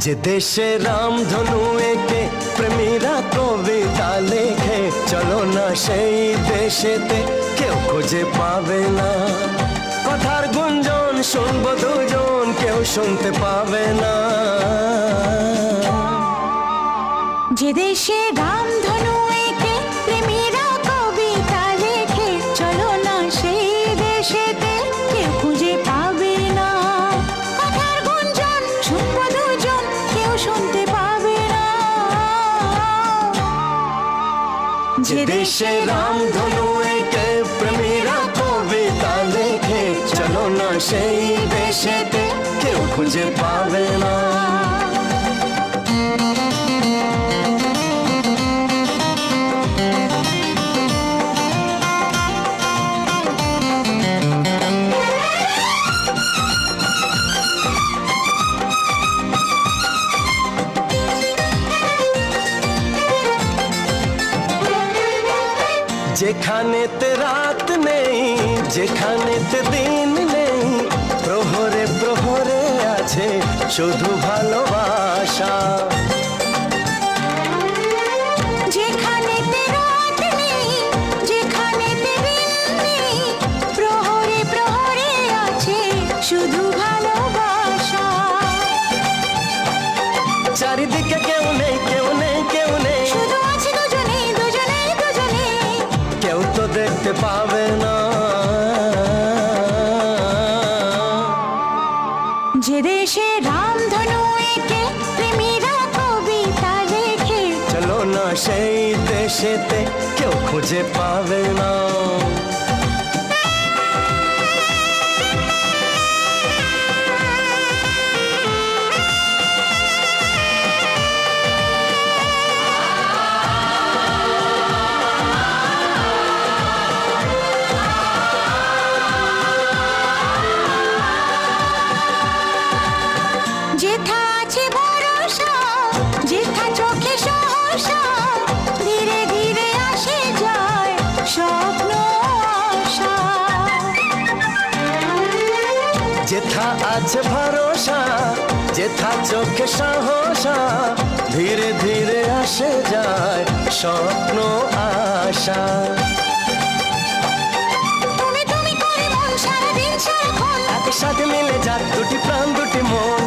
যে দেশে রামধনু এঁকে প্রেমীরা কবিতা লেখে, চলো না সেই দেশেতে, কেউ খুঁজে পাবে না। কথার গুঞ্জন শুনবো দুজন, কেউ শুনতে পাবে না। যে দেশে রামধনু এঁকে প্রেমীরা কবিতা লেখে, চলো না সেই দেশেতে, কেউ খুঁজে পাবে না। কথার গুঞ্জন শুনবো দুজন, কেউ শুনতে পাবে না। যে দেশে রামধনু এঁকে প্রেমীরা কবিতা লেখে, চলো না সেই দেশেতে, কেউ খুঁজে পাবে না। যেখানেতে রাত নেই, যেখানেতে দিন নেই, প্রহরে প্রহরে আছে শুধু ভালোবাসা। যেখানেতে রাত নেই, যেখানেতে দিন নেই, প্রহরে প্রহরে আছে শুধু ভালোবাসা। চারিদিকে কেউ নেই, কেউ নেই, কেউ নেই, শুধু আছে দুজনে, দুজনে, দুজনে, কেউ তো দেখতে পাবে না। যে দেশে রামধনু এঁকে প্রেমীরা কবিতা লেখে, চলো না সেই দেশেতে, কেউ খুঁজে পাবে না। যেথা আছে ভরসা, যেথা চোখে সহসা, ধীরে ধীরে আসে যায় স্বপ্ন আশা। যেথা আছে ভরসা, যেথা চোখে সাহসা, ধীরে ধীরে আসে যায় স্বপ্ন আশা। তুমি তুমি করে মন সারাদিন সারাক্ষণ, একসাথে মিলে যাক দুটি প্রাণ দুটি মন,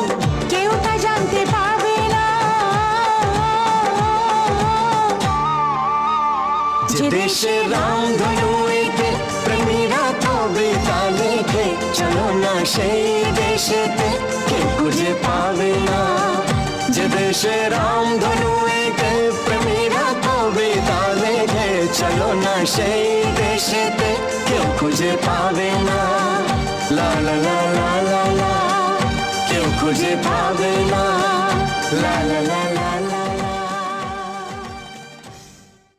কেউ তা জানতে পারবে না। যে দেশে রামধনু এঁকে প্রেমীরা কবিতা লেখে, চলো না সেই দেশেতে, কেউ খুঁজে পাবে না। যে দেশে রামধনু এঁকে প্রেমীরা কবিতা লেখে, চলো না সেই দেশেতে, কেউ খুঁজে পাবে না। লা লা লা লা লা লা, কেউ খুঁজে পাবে না। লা লা লা লা লা।